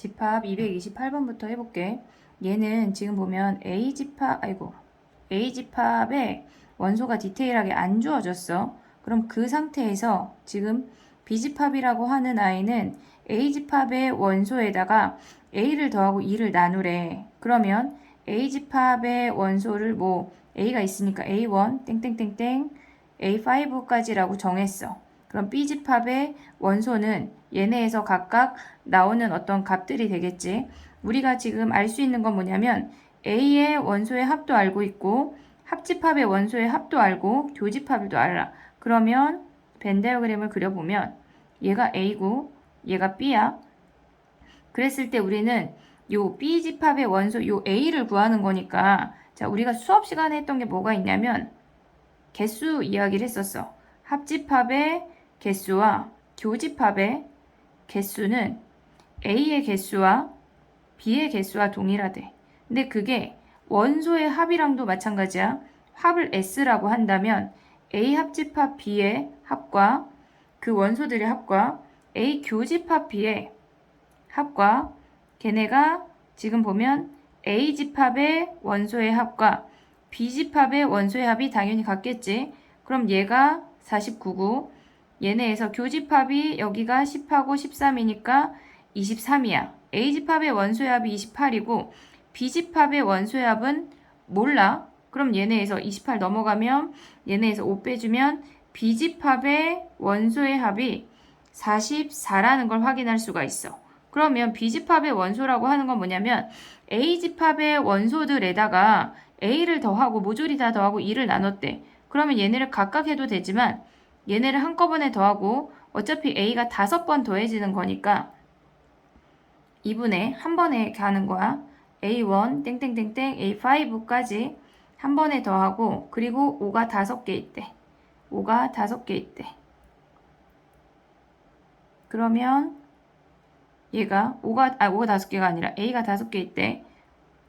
집합 228번부터 해볼게. 얘는 지금 보면 A집합의 원소가 디테일하게 안 주어졌어. 그럼 그 상태에서 지금 B집합이라고 하는 아이는 A집합의 원소에다가 A를 더하고 2를 나누래. 그러면 A집합의 원소를 A가 있으니까 A1 땡땡땡땡 A5까지라고 정했어. 그럼 B집합의 원소는 얘네에서 각각 나오는 어떤 값들이 되겠지. 우리가 지금 알 수 있는 건 뭐냐면 A의 원소의 합도 알고 있고 합집합의 원소의 합도 알고 교집합도 알아. 그러면 벤 다이어그램을 그려보면 얘가 A고 얘가 B야. 그랬을 때 우리는 요 B집합의 원소 요 A를 구하는 거니까 자, 우리가 수업 시간에 했던 게 뭐가 있냐면 개수 이야기를 했었어. 합집합의 개수와 교집합의 개수는 A의 개수와 B의 개수와 동일하대. 근데 그게 원소의 합이랑도 마찬가지야. 합을 S라고 한다면 A 합집합 B의 합과 그 원소들의 합과 A 교집합 B의 합과 걔네가 지금 보면 A 집합의 원소의 합과 B 집합의 원소의 합이 당연히 같겠지. 그럼 얘가 49고 얘네에서 교집합이 여기가 10하고 13이니까 23이야. A 집합의 원소의 합이 28이고 B 집합의 원소의 합은 몰라. 그럼 얘네에서 28 넘어가면 얘네에서 5 빼주면 B 집합의 원소의 합이 44라는 걸 확인할 수가 있어. 그러면 B집합의 원소라고 하는 건 뭐냐면 A집합의 원소들에다가 A를 더하고 모조리 다 더하고 2를 나눴대. 그러면 얘네를 각각 해도 되지만 얘네를 한꺼번에 더하고 어차피 A가 5번 더해지는 거니까 2분의 한 번에 이렇게 하는 거야. A1 땡땡땡땡 A5까지 한 번에 더하고 그리고 5가 5개 있대. 5가 5개 있대. 그러면 얘가 5가 5개가 아니라 A가 5개 있대.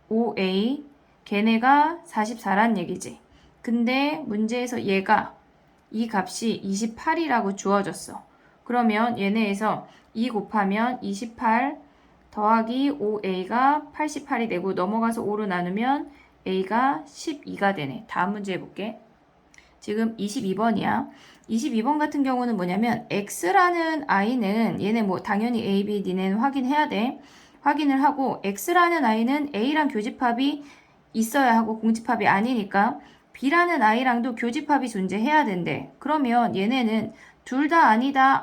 5A 걔네가 44란 얘기지. 근데 문제에서 얘가 이 값이 28이라고 주어졌어. 그러면 얘네에서 2 곱하면 28 더하기 5A가 88이 되고 넘어가서 5로 나누면 A가 12가 되네. 다음 문제 해볼게. 지금 22번이야. 22번 같은 경우는 뭐냐면 X라는 I는 얘네 당연히 A, B, 니네는 확인해야 돼. 확인을 하고 X라는 I는 A랑 교집합이 있어야 하고 공집합이 아니니까 B라는 I랑도 교집합이 존재해야 된대. 그러면 얘네는 둘 다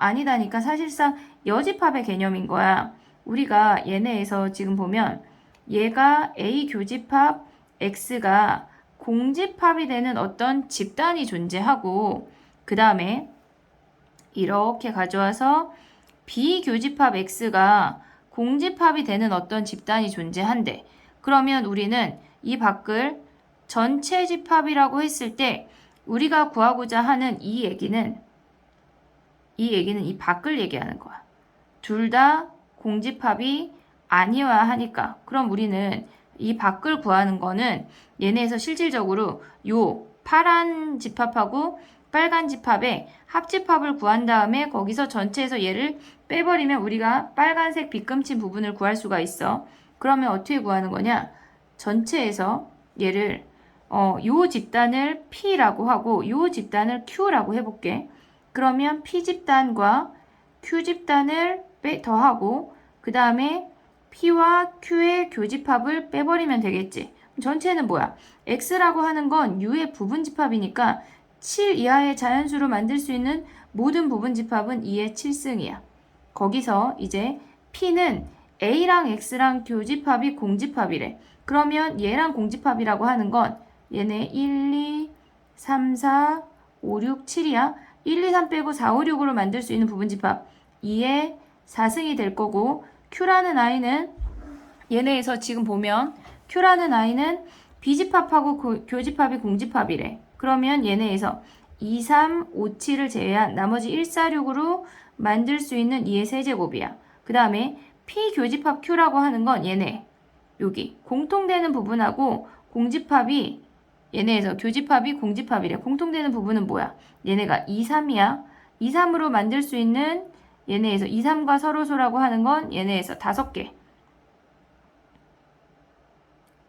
아니다니까 사실상 여집합의 개념인 거야. 우리가 얘네에서 지금 보면 얘가 A 교집합 X가 공집합이 되는 어떤 집단이 존재하고 그 다음에 이렇게 가져와서 비교집합 X가 공집합이 되는 어떤 집단이 존재한대. 그러면 우리는 이 밖을 전체 집합이라고 했을 때 우리가 구하고자 하는 이 얘기는 이 밖을 얘기하는 거야. 둘 다 공집합이 아니어야 하니까. 그럼 우리는 이 밖을 구하는 거는 얘네에서 실질적으로 요 파란 집합하고 빨간 집합의 합집합을 구한 다음에 거기서 전체에서 얘를 빼버리면 우리가 빨간색 빗금친 부분을 구할 수가 있어. 그러면 어떻게 구하는 거냐? 전체에서 얘를 요 집단을 P라고 하고 요 집단을 Q라고 해볼게. 그러면 P집단과 Q집단을 더하고 그 다음에 P와 Q의 교집합을 빼버리면 되겠지. 전체는 뭐야? X라고 하는 건 U의 부분집합이니까 7 이하의 자연수로 만들 수 있는 모든 부분집합은 2의 7승이야. 거기서 이제 P는 A랑 X랑 교집합이 공집합이래. 그러면 얘랑 공집합이라고 하는 건 얘네 1, 2, 3, 4, 5, 6, 7이야. 1, 2, 3 빼고 4, 5, 6으로 만들 수 있는 부분집합 2의 4승이 될 거고 Q라는 I는 얘네에서 지금 보면 Q라는 I는 B집합하고 교집합이 공집합이래. 그러면 얘네에서 2, 3, 5, 7을 제외한 나머지 1, 4, 6으로 만들 수 있는 2의 세제곱이야. 그 다음에 P교집합 Q라고 하는 건 얘네 여기 공통되는 부분하고 공집합이 얘네에서 교집합이 공집합이래. 공통되는 부분은 뭐야? 얘네가 2, 3이야. 2, 3으로 만들 수 있는 얘네에서 2, 3과 서로소라고 하는 건 얘네에서 5개.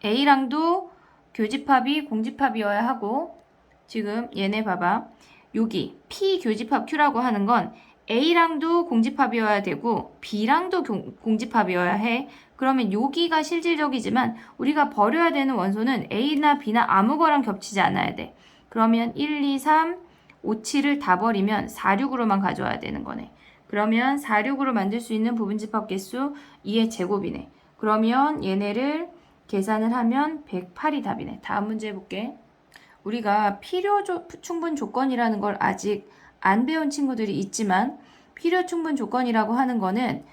A랑도 교집합이 공집합이어야 하고 지금 얘네 봐봐. 여기 P 교집합 Q라고 하는 건 A랑도 공집합이어야 되고 B랑도 공집합이어야 해. 그러면 여기가 실질적이지만 우리가 버려야 되는 원소는 A나 B나 아무 거랑 겹치지 않아야 돼. 그러면 1, 2, 3, 5, 7을 다 버리면 4, 6으로만 가져와야 되는 거네. 그러면 4, 6으로 만들 수 있는 부분집합 개수 2의 제곱이네. 그러면 얘네를 계산을 하면 108이 답이네. 다음 문제 해볼게. 우리가 필요 충분 조건이라는 걸 아직 안 배운 친구들이 있지만 필요 충분 조건이라고 하는 거는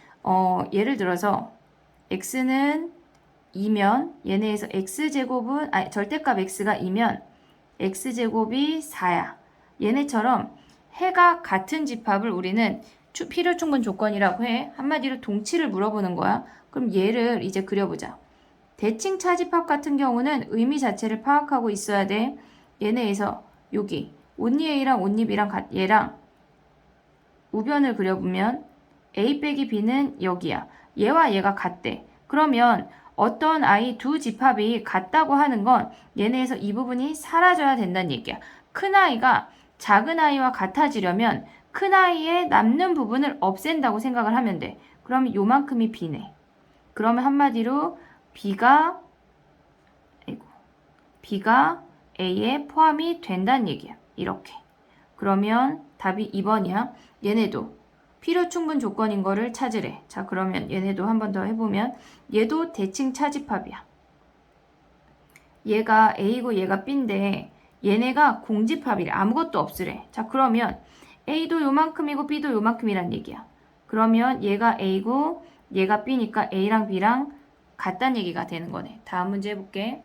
예를 들어서 x는 2면 얘네에서 x제곱은 절대값 x가 2면 x제곱이 4야. 얘네처럼 해가 같은 집합을 우리는 필요 충분 조건이라고 해. 한마디로 동치를 물어보는 거야. 그럼 얘를 이제 그려보자. 대칭 차집합 같은 경우는 의미 자체를 파악하고 있어야 돼. 얘네에서 여기 온리 A랑 온리 B랑 얘랑 우변을 그려보면 A 빼기 B는 여기야. 얘와 얘가 같대. 그러면 어떤 아이 두 집합이 같다고 하는 건 얘네에서 이 부분이 사라져야 된다는 얘기야. 큰 아이가 작은 아이와 같아지려면 큰 아이의 남는 부분을 없앤다고 생각을 하면 돼. 그러면 요만큼이 B네. 그러면 한마디로 B가 A에 포함이 된다는 얘기야. 이렇게. 그러면 답이 2번이야. 얘네도 필요 충분 조건인 거를 찾으래. 자, 그러면 얘네도 한 번 더 해보면 얘도 대칭 차집합이야. 얘가 A고 얘가 B인데 얘네가 공집합이래. 아무것도 없으래. 자, 그러면 A도 요만큼이고 B도 요만큼이란 얘기야. 그러면 얘가 A고 얘가 B니까 A랑 B랑 같다는 얘기가 되는 거네. 다음 문제 해볼게.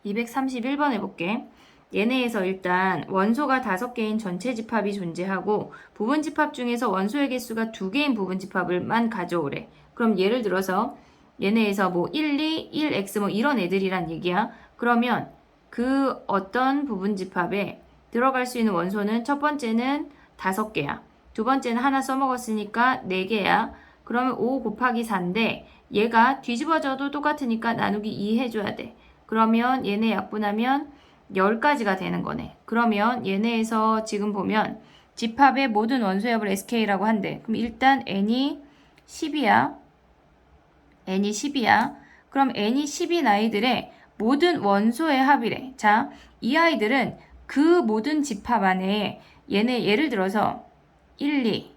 231번 해볼게. 얘네에서 일단 원소가 5개인 전체 집합이 존재하고 부분 집합 중에서 원소의 개수가 2개인 부분 집합을만 가져오래. 그럼 예를 들어서 얘네에서 뭐 1, 2, 1x 뭐 이런 애들이란 얘기야. 그러면 그 어떤 부분 집합에 들어갈 수 있는 원소는 첫 번째는 5개야. 두 번째는 하나 써먹었으니까 4개야. 그러면 5 곱하기 4인데 얘가 뒤집어져도 똑같으니까 나누기 2 해줘야 돼. 그러면 얘네 약분하면 10가지가 되는 거네. 그러면 얘네에서 지금 보면 집합의 모든 원소의 합을 SK라고 한대. 그럼 일단 N이 10이야. N이 10이야. 그럼 N이 10인 아이들의 모든 원소의 합이래. 자, 이 아이들은 그 모든 집합 안에 얘네 예를 들어서 1, 2,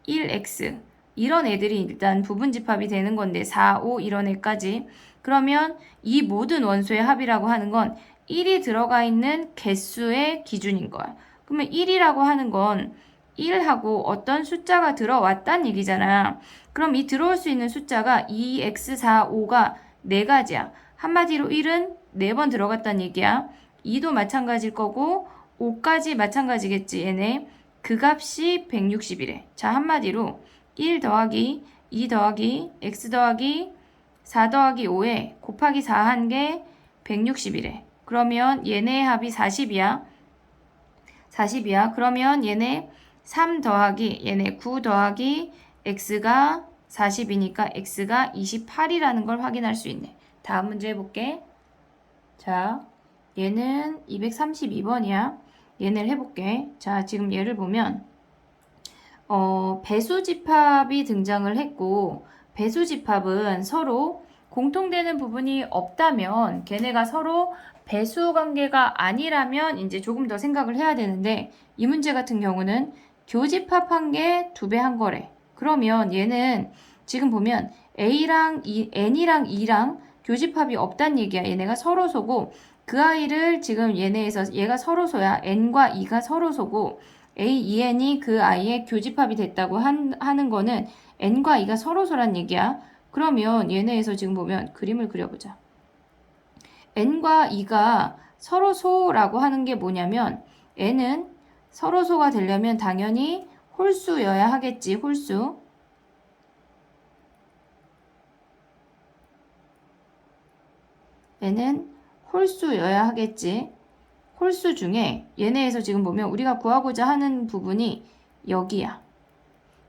1x 이런 애들이 일단 부분 집합이 되는 건데 4, 5 이런 애까지. 그러면 이 모든 원소의 합이라고 하는 건 1이 들어가 있는 개수의 기준인 거야. 그러면 1이라고 하는 건 1하고 어떤 숫자가 들어왔다는 얘기잖아. 그럼 이 들어올 수 있는 숫자가 2x, 4, 5가 4가지야. 한마디로 1은 4번 들어갔다는 얘기야. 2도 마찬가지일 거고 5까지 마찬가지겠지. 얘네 그 값이 160이래. 자, 한마디로 1 더하기 2 더하기 x 더하기 4 더하기 5에 곱하기 4 한 게 160이래. 그러면 얘네의 합이 40이야. 40이야. 그러면 얘네 3 더하기 얘네 9 더하기 x가 40이니까 x가 28이라는 걸 확인할 수 있네. 다음 문제 해볼게. 자, 얘는 232번이야. 얘네를 해볼게. 자, 지금 얘를 보면 배수집합이 등장을 했고 배수집합은 서로 공통되는 부분이 없다면 걔네가 서로 배수 관계가 아니라면 이제 조금 더 생각을 해야 되는데 이 문제 같은 경우는 교집합한 게 2배 한 거래. 그러면 얘는 지금 보면 N이랑 E랑 교집합이 없단 얘기야. 얘네가 서로소고 그 아이를 지금 얘네에서 얘가 서로소야. N과 E가 서로소고 A, EN이 그 아이의 교집합이 됐다고 하는 거는 N과 E가 서로소란 얘기야. 그러면 얘네에서 지금 보면 그림을 그려보자. N과 E가 서로소라고 하는 게 뭐냐면 N은 서로소가 되려면 당연히 홀수여야 하겠지. 홀수. N은 홀수여야 하겠지. 홀수 중에 얘네에서 지금 보면 우리가 구하고자 하는 부분이 여기야.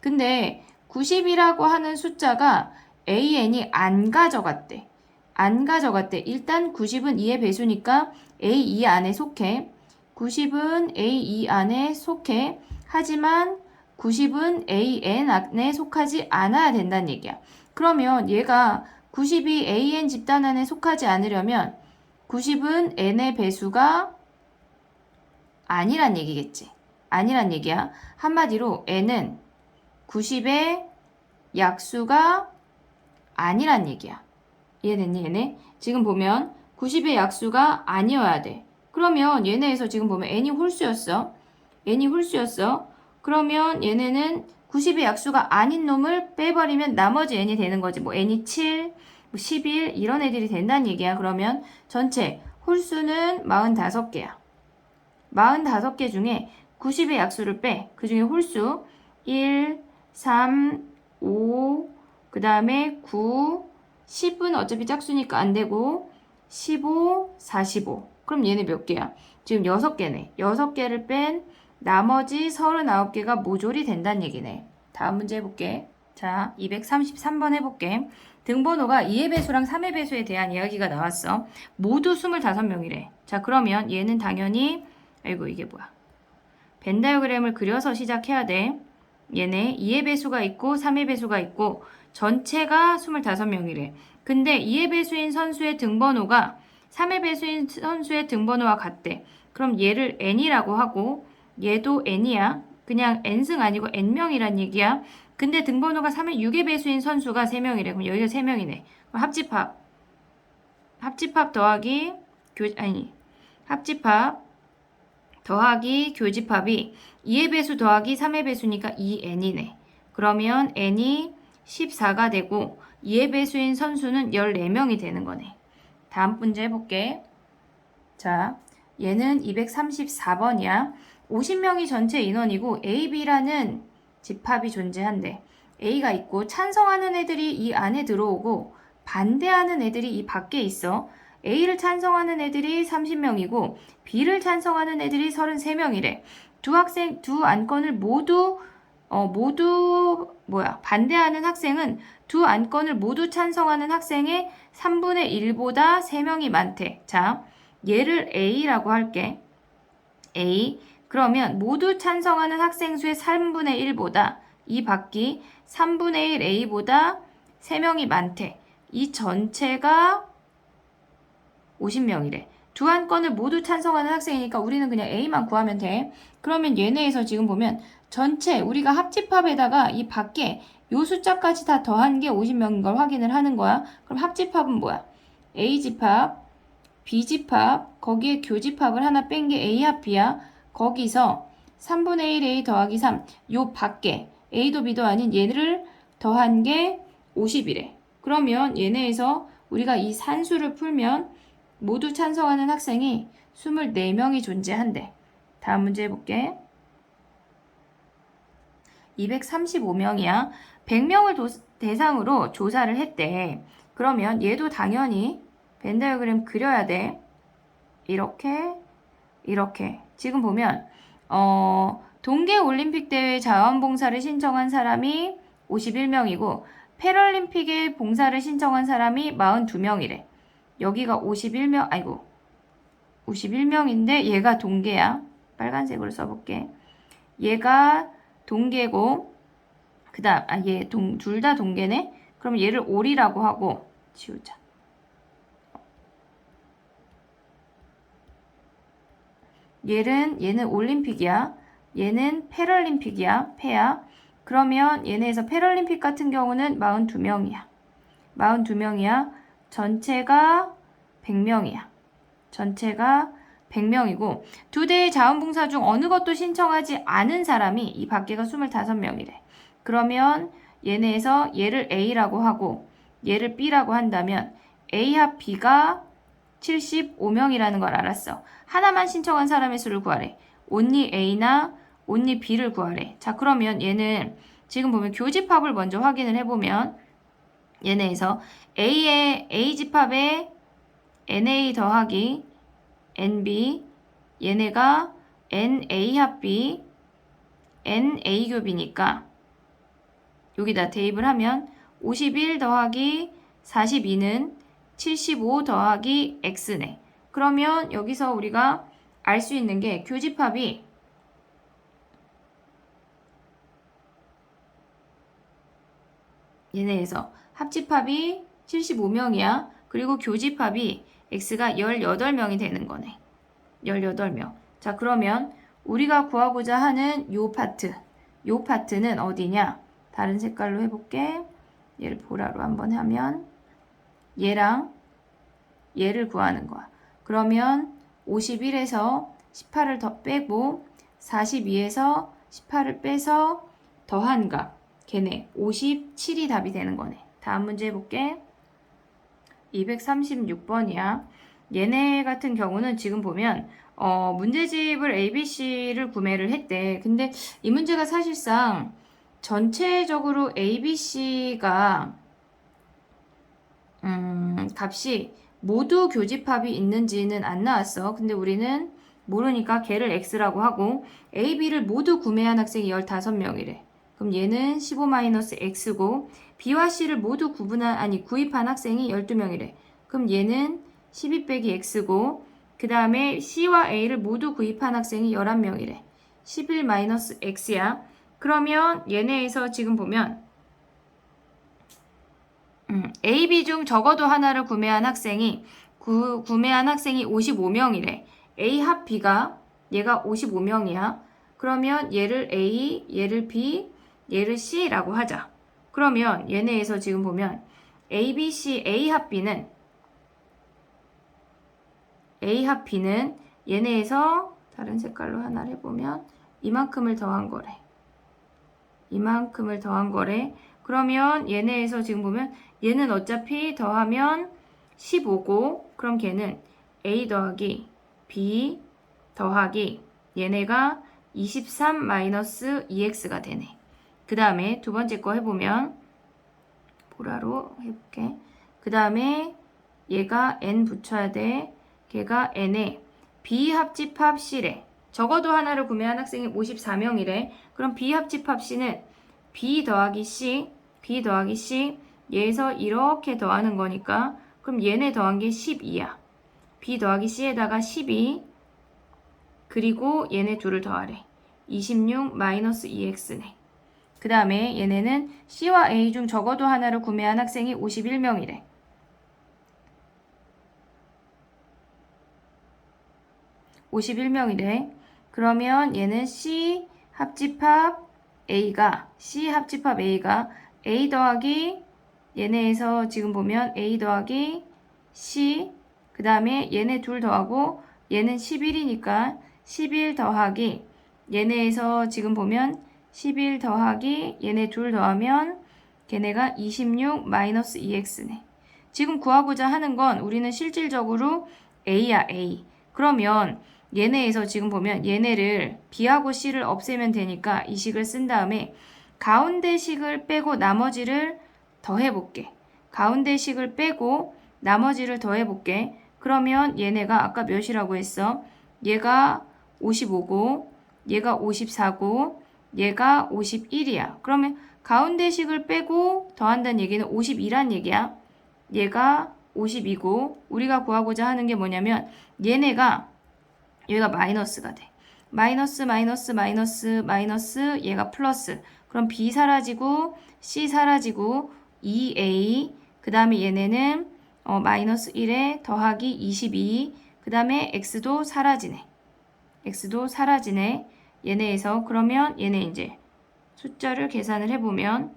근데 90이라고 하는 숫자가 AN이 안 가져갔대. 안 가져갔대. 일단 90은 2의 배수니까 A2 안에 속해. 90은 A2 안에 속해. 하지만 90은 AN 안에 속하지 않아야 된다는 얘기야. 그러면 얘가 90이 AN 집단 안에 속하지 않으려면 90은 N의 배수가 아니란 얘기겠지. 아니란 얘기야. 한마디로 N은 90의 약수가 아니란 얘기야. 이해됐니 얘네? 지금 보면 90의 약수가 아니어야 돼. 그러면 얘네에서 지금 보면 n이 홀수였어. n이 홀수였어. 그러면 얘네는 90의 약수가 아닌 놈을 빼버리면 나머지 n이 되는 거지. 뭐 n이 7, 11 이런 애들이 된다는 얘기야. 그러면 전체 홀수는 45개야. 45개 중에 90의 약수를 빼. 그 중에 홀수 1, 3, 5, 그 다음에 9, 10은 어차피 짝수니까 안 되고 15, 45. 그럼 얘네 몇 개야? 지금 6개네. 6개를 뺀 나머지 39개가 모조리 된다는 얘기네. 다음 문제 해볼게. 자, 233번 해볼게. 등번호가 2의 배수랑 3의 배수에 대한 이야기가 나왔어. 모두 25명이래. 자, 그러면 얘는 당연히 아이고 이게 뭐야. 벤 다이어그램을 그려서 시작해야 돼. 얘네 2의 배수가 있고 3의 배수가 있고 전체가 25명이래. 근데 2의 배수인 선수의 등번호가 3의 배수인 선수의 등번호와 같대. 그럼 얘를 n이라고 하고 얘도 n이야. 그냥 n승 아니고 n명이란 얘기야. 근데 등번호가 3의 6의 배수인 선수가 3명이래. 그럼 여기가 3명이네. 그럼 합집합. 합집합 더하기 합집합 더하기 교집합이 2의 배수 더하기 3의 배수니까 2n이네. 그러면 n이 14가 되고 2의 배수인 선수는 14명이 되는 거네. 다음 문제 해볼게. 자, 얘는 234번이야. 50명이 전체 인원이고 A, B라는 집합이 존재한대. A가 있고 찬성하는 애들이 이 안에 들어오고 반대하는 애들이 이 밖에 있어. A를 찬성하는 애들이 30명이고 B를 찬성하는 애들이 33명이래. 두 안건을 모두 반대하는 학생은 두 안건을 모두 찬성하는 학생의 3분의 1보다 3명이 많대. 자, 얘를 A라고 할게. A. 그러면 모두 찬성하는 학생 수의 3분의 1보다 이 밖이 3분의 1 A보다 3명이 많대. 이 전체가 50명이래. 두 안건을 모두 찬성하는 학생이니까 우리는 그냥 A만 구하면 돼. 그러면 얘네에서 지금 보면 전체 우리가 합집합에다가 이 밖에 요 숫자까지 다 더한 게 50명인 걸 확인을 하는 거야. 그럼 합집합은 뭐야? A집합, B집합, 거기에 교집합을 하나 뺀 게 A합비야. 거기서 3분의 1 A 더하기 3, 요 밖에 A도 B도 아닌 얘를 더한 게 50이래. 그러면 얘네에서 우리가 이 산수를 풀면 모두 찬성하는 학생이 24명이 존재한대. 다음 문제 해볼게. 235명이야. 100명을 대상으로 조사를 했대. 그러면 얘도 당연히 벤 다이어그램 그려야 돼. 이렇게 지금 보면 동계올림픽 대회 자원봉사를 신청한 사람이 51명이고 패럴림픽에 봉사를 신청한 사람이 42명이래. 여기가 51명인데 얘가 동계야. 빨간색으로 써볼게. 얘가 동계고 그 다음 둘 다 동계네. 그럼 얘를 올이라고 하고 지우자. 얘는 올림픽이야. 얘는 패럴림픽이야. 패야. 그러면 얘네에서 패럴림픽 같은 경우는 42명이야. 42명이야. 전체가 100명이야. 전체가 100명이고 두 대의 자원봉사 중 어느 것도 신청하지 않은 사람이 이 밖에가 25명이래. 그러면 얘네에서 얘를 A라고 하고 얘를 B라고 한다면 A합 B가 75명이라는 걸 알았어. 하나만 신청한 사람의 수를 구하래. only A나 only B를 구하래. 자, 그러면 얘는 지금 보면 교집합을 먼저 확인을 해보면 얘네에서 A집합에 NA 더하기 NB 얘네가 NA 합 B NA 교비니까 여기다 대입을 하면 51 더하기 42는 75 더하기 x네. 그러면 여기서 우리가 알 수 있는 게 교집합이 얘네에서 합집합이 75명이야. 그리고 교집합이 x가 18명이 되는 거네. 18명. 자, 그러면 우리가 구하고자 하는 요 파트는 어디냐? 다른 색깔로 해볼게. 얘를 보라로 한번 하면 얘랑 얘를 구하는 거야. 그러면 51에서 18을 더 빼고 42에서 18을 빼서 더한 값. 걔네 57이 답이 되는 거네. 다음 문제 해볼게. 236번이야. 얘네 같은 경우는 지금 보면 문제집을 ABC를 구매를 했대. 근데 이 문제가 사실상 전체적으로 ABC가 값이 모두 교집합이 있는지는 안 나왔어. 근데 우리는 모르니까 걔를 X라고 하고 A, B를 모두 구매한 학생이 15명이래. 그럼 얘는 15-X고 B와 C를 모두 구입한 학생이 12명이래. 그럼 얘는 12 빼기 X고 그 다음에 C와 A를 모두 구입한 학생이 11명이래. 11-X야. 그러면 얘네에서 지금 보면 A, B 중 적어도 하나를 구매한 학생이 55명이래. A 합 B가 얘가 55명이야. 그러면 얘를 A, 얘를 B, 얘를 C라고 하자. 그러면 얘네에서 지금 보면 A, B, C, A 합 B는 얘네에서 다른 색깔로 하나를 해보면 이만큼을 더한 거래. 그러면 얘네에서 지금 보면 얘는 어차피 더하면 15고 그럼 걔는 A 더하기 B 더하기 얘네가 23-2x가 되네. 그 다음에 두 번째 거 해보면 보라로 해볼게. 그 다음에 얘가 n 붙여야 돼. 걔가 n에 B 합집합 C래. 적어도 하나를 구매한 학생이 54명이래. 그럼 B 합집합 C는 B 더하기 C 얘에서 이렇게 더하는 거니까 그럼 얘네 더한 게 12야. B 더하기 C에다가 12 그리고 얘네 둘을 더하래. 26-2x네. 그 다음에 얘네는 C와 A 중 적어도 하나를 구매한 학생이 51명이래. 그러면 얘는 C 합집합 A가 A 더하기 얘네에서 지금 보면 A 더하기 C 그 다음에 얘네 둘 더하고 얘는 11이니까 11 더하기 얘네에서 지금 보면 11 더하기 얘네 둘 더하면 걔네가 26-2x네. 지금 구하고자 하는 건 우리는 실질적으로 A야 A. 그러면 얘네에서 지금 보면 얘네를 B하고 C를 없애면 되니까 이 식을 쓴 다음에 가운데 식을 빼고 나머지를 더해볼게. 가운데 식을 빼고 나머지를 더해볼게. 그러면 얘네가 아까 몇이라고 했어? 얘가 55고 얘가 54고 얘가 51이야. 그러면 가운데 식을 빼고 더한다는 얘기는 52란 얘기야. 얘가 52고 우리가 구하고자 하는 게 뭐냐면 얘가 마이너스가 돼. 마이너스 얘가 플러스. 그럼 B 사라지고 C 사라지고 2A 그 다음에 얘네는 마이너스 1에 더하기 22 그 다음에 X도 사라지네. 얘네에서 그러면 얘네 이제 숫자를 계산을 해보면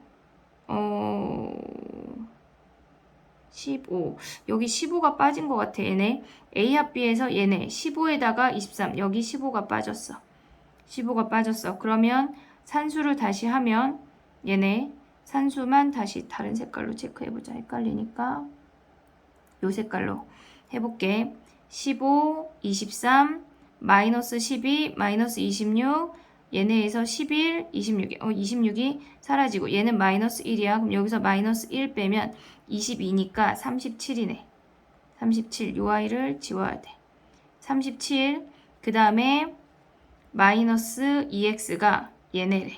15 여기 15가 빠진 것 같아. 얘네 A 합 B에서 얘네 15에다가 23 여기 15가 빠졌어. 그러면 산수를 다시 하면 얘네 산수만 다시 다른 색깔로 체크해보자. 헷갈리니까 요 색깔로 해볼게. 15, 23, 마이너스 12, 마이너스 26 얘네에서 11, 26이 사라지고 얘는 마이너스 1이야. 그럼 여기서 마이너스 1 빼면 22니까 37이네. 37. 요 아이를 지워야 돼. 37. 그 다음에 마이너스 2x가 얘네래.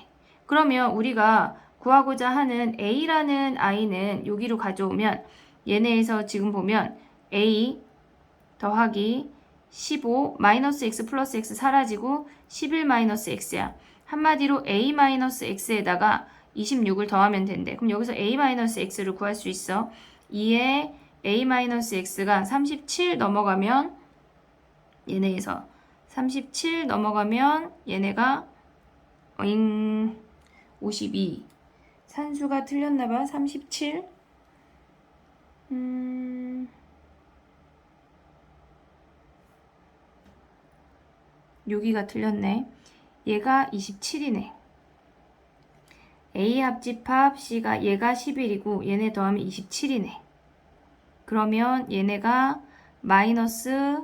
그러면 우리가 구하고자 하는 a라는 i는 여기로 가져오면 얘네에서 지금 보면 A 더하기 15 마이너스 x 플러스 x 사라지고 11 마이너스 x야. 한마디로 a 마이너스 x에다가 26을 더하면 된대. 그럼 여기서 a 마이너스 x를 구할 수 있어. 2에 a 마이너스 x가 37 넘어가면 얘네에서 37 넘어가면 얘네가 52 산수가 틀렸나봐. 37 여기가 틀렸네. 얘가 27이네. A 합집합 C가 얘가 11이고 얘네 더하면 27이네. 그러면 얘네가 마이너스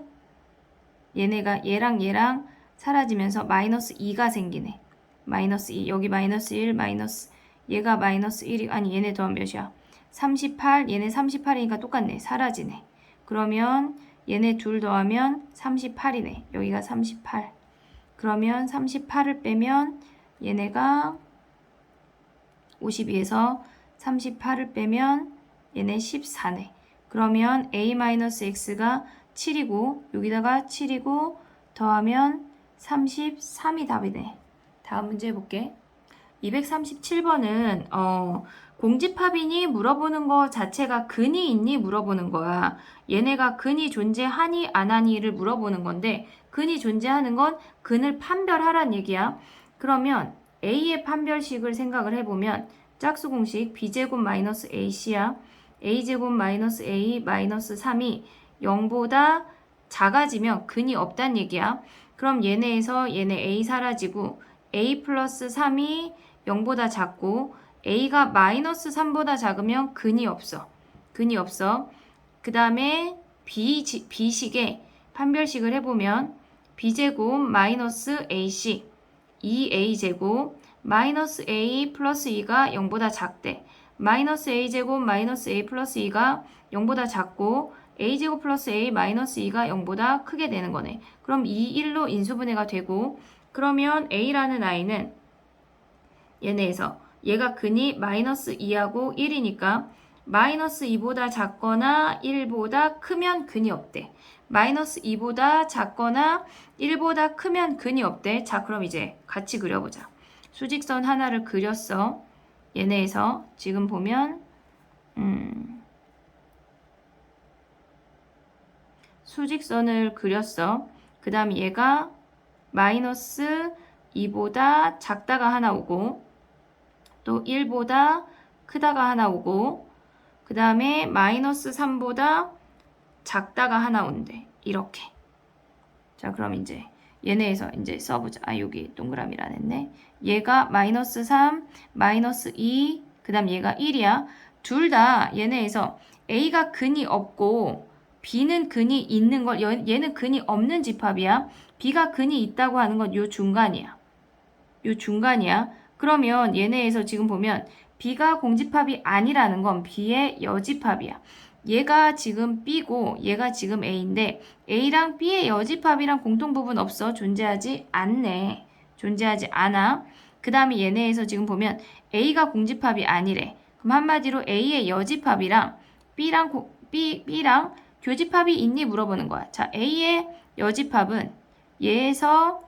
얘네가 얘랑 사라지면서 마이너스 2가 생기네. 마이너스 2 여기 마이너스 1 마이너스 얘가 마이너스 1이 아니 얘네 더하면 몇이야? 38 얘네 38이니까 똑같네. 사라지네. 그러면 얘네 둘 더하면 38이네. 여기가 38. 그러면 38을 빼면 얘네가 52에서 38을 빼면 얘네 14네. 그러면 a-x가 7이고 여기다가 7이고 더하면 33이 답이네. 다음 문제 해볼게. 237번은 공집합이니 물어보는 거 자체가 근이 있니 물어보는 거야. 얘네가 근이 존재하니 안 하니를 물어보는 건데 근이 존재하는 건 근을 판별하란 얘기야. 그러면 A의 판별식을 생각을 해보면 짝수공식 B제곱 마이너스 AC야. A제곱 마이너스 A 마이너스 3이 0보다 작아지면 근이 없단 얘기야. 그럼 얘네에서 얘네 A 사라지고 A 플러스 3이 0보다 작고 A가 마이너스 3보다 작으면 근이 없어. 근이 없어. 그 다음에 B식의 판별식을 해보면 B제곱 마이너스 AC 2A제곱 마이너스 A 플러스 2가 0보다 작대. 마이너스 A제곱 마이너스 A 플러스 2가 0보다 작고 A제곱 플러스 A 마이너스 2가 0보다 크게 되는 거네. 그럼 2, 1로 인수분해가 되고 그러면 A라는 아이는 얘네에서 얘가 근이 마이너스 2하고 1이니까 마이너스 2보다 작거나 1보다 크면 근이 없대. 마이너스 2보다 작거나 1보다 크면 근이 없대. 자, 그럼 이제 같이 그려보자. 수직선 하나를 그렸어. 얘네에서 지금 보면 수직선을 그렸어. 그 다음 얘가 마이너스 2보다 작다가 하나 오고 또 1보다 크다가 하나 오고 그 다음에 마이너스 3보다 작다가 하나 온대. 이렇게. 자, 그럼 이제 얘네에서 이제 써보자. 아, 여기 동그라미를 안 했네. 얘가 마이너스 3, 마이너스 2, 그 다음 얘가 1이야. 둘 다 얘네에서 A가 근이 없고 B는 근이 있는 걸, 얘는 근이 없는 집합이야. B가 근이 있다고 하는 건 요 중간이야. 요 중간이야. 그러면 얘네에서 지금 보면 B가 공집합이 아니라는 건 B의 여집합이야. 얘가 지금 B고 얘가 지금 A인데 A랑 B의 여집합이랑 공통부분 없어. 존재하지 않네. 존재하지 않아. 그 다음에 얘네에서 지금 보면 A가 공집합이 아니래. 그럼 한마디로 A의 여집합이랑 B랑 교집합이 있니 물어보는 거야. 자, A의 여집합은 얘에서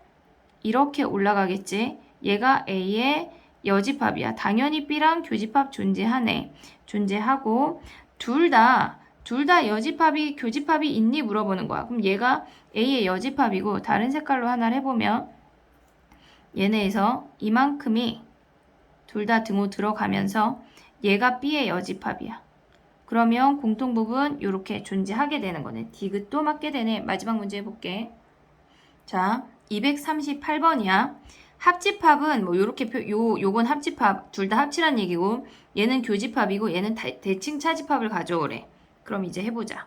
이렇게 올라가겠지. 얘가 A의 여집합이야. 당연히 B랑 교집합 존재하네. 존재하고 둘 다 여집합이 교집합이 있니 물어보는 거야. 그럼 얘가 A의 여집합이고 다른 색깔로 하나를 해보면 얘네에서 이만큼이 둘 다 등호 들어가면서 얘가 B의 여집합이야. 그러면 공통부분 이렇게 존재하게 되는 거네. 디귿도 맞게 되네. 마지막 문제 해볼게. 자, 238번이야. 합집합은 뭐 요렇게 요건 합집합 둘 다 합치란 얘기고 얘는 교집합이고 얘는 대칭 차집합을 가져오래. 그럼 이제 해보자.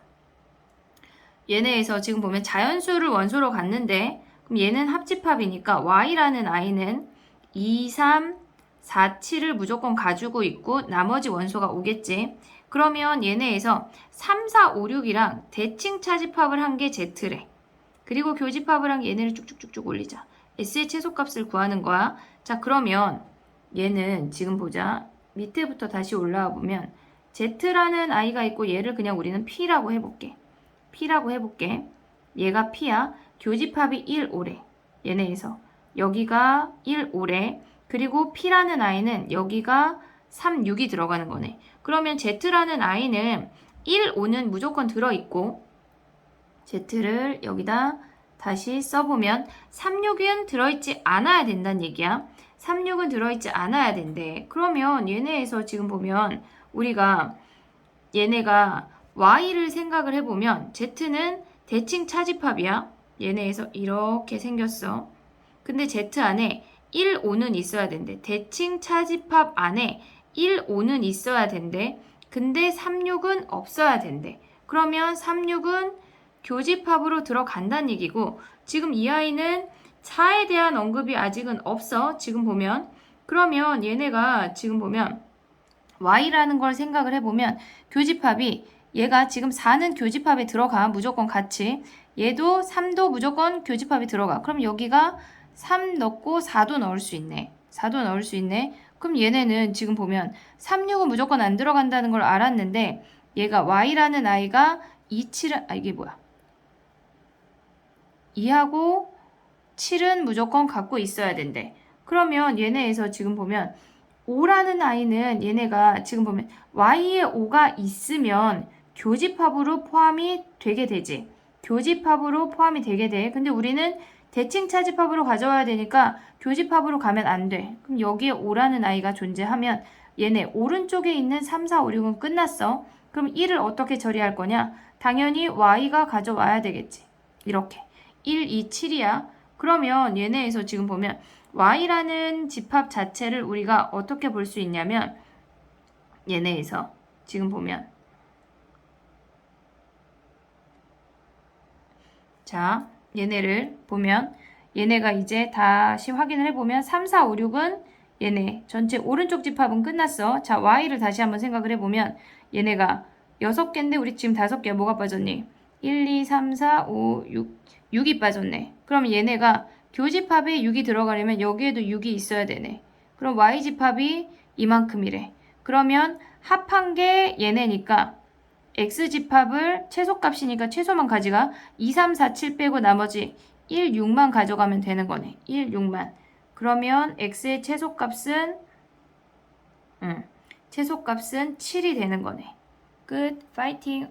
얘네에서 지금 보면 자연수를 원소로 갔는데 그럼 얘는 합집합이니까 y라는 i는 2, 3, 4, 7을 무조건 가지고 있고 나머지 원소가 오겠지. 그러면 얘네에서 3, 4, 5, 6이랑 대칭 차집합을 한 게 z래. 그리고 교집합을 한 게 얘네를 쭉쭉쭉쭉 올리자. S의 최소값을 구하는 거야. 자, 그러면 얘는 지금 보자. 밑에부터 다시 올라와 보면 Z라는 아이가 있고 얘를 그냥 우리는 P라고 해볼게. 얘가 P야. 교집합이 1, 5래. 얘네에서. 여기가 1, 5래. 그리고 P라는 아이는 여기가 3, 6이 들어가는 거네. 그러면 Z라는 아이는 1, 5는 무조건 들어있고 Z를 여기다 다시 써보면 3, 6은 들어있지 않아야 된다는 얘기야. 3, 6은 들어있지 않아야 된대. 그러면 얘네에서 지금 보면 우리가 얘네가 Y를 생각을 해보면 Z는 대칭 차집합이야. 얘네에서 이렇게 생겼어. 근데 Z 안에 1, 5는 있어야 된대. 대칭 차집합 안에 1, 5는 있어야 된대. 근데 3, 6은 없어야 된대. 그러면 3, 6은 교집합으로 들어간다는 얘기고 지금 이 아이는 4에 대한 언급이 아직은 없어. 지금 보면. 그러면 얘네가 지금 보면 Y라는 걸 생각을 해보면 교집합이 얘가 지금 4는 교집합에 들어가. 무조건 같이. 얘도 3도 무조건 교집합에 들어가. 그럼 여기가 3 넣고 4도 넣을 수 있네. 4도 넣을 수 있네. 그럼 얘네는 지금 보면 3, 6은 무조건 안 들어간다는 걸 알았는데 얘가 Y라는 아이가 2, 7은 이게 뭐야? 2하고 7은 무조건 갖고 있어야 된대. 그러면 얘네에서 지금 보면 5라는 아이는 얘네가 지금 보면 Y에 5가 있으면 교집합으로 포함이 되게 되지. 교집합으로 포함이 되게 돼. 근데 우리는 대칭 차집합으로 가져와야 되니까 교집합으로 가면 안 돼. 그럼 여기에 5라는 아이가 존재하면 얘네 오른쪽에 있는 3, 4, 5, 6은 끝났어. 그럼 1을 어떻게 처리할 거냐? 당연히 Y가 가져와야 되겠지. 이렇게. 1, 2, 7이야. 그러면 얘네에서 지금 보면 Y라는 집합 자체를 우리가 어떻게 볼 수 있냐면 얘네에서 지금 보면 자 얘네를 보면 얘네가 이제 다시 확인을 해보면 3, 4, 5, 6은 얘네 전체 오른쪽 집합은 끝났어. 자 Y를 다시 한번 생각을 해보면 얘네가 6개인데 우리 지금 5개 뭐가 빠졌니? 1, 2, 3, 4, 5, 6이 빠졌네. 그럼 얘네가 교집합에 6이 들어가려면 여기에도 6이 있어야 되네. 그럼 Y집합이 이만큼이래. 그러면 합한 게 얘네니까 X집합을 최소값이니까 최소만 가져가 2, 3, 4, 7 빼고 나머지 1, 6만 가져가면 되는 거네. 1, 6만. 그러면 X의 최소값은 최소값은 7이 되는 거네. 끝. 파이팅.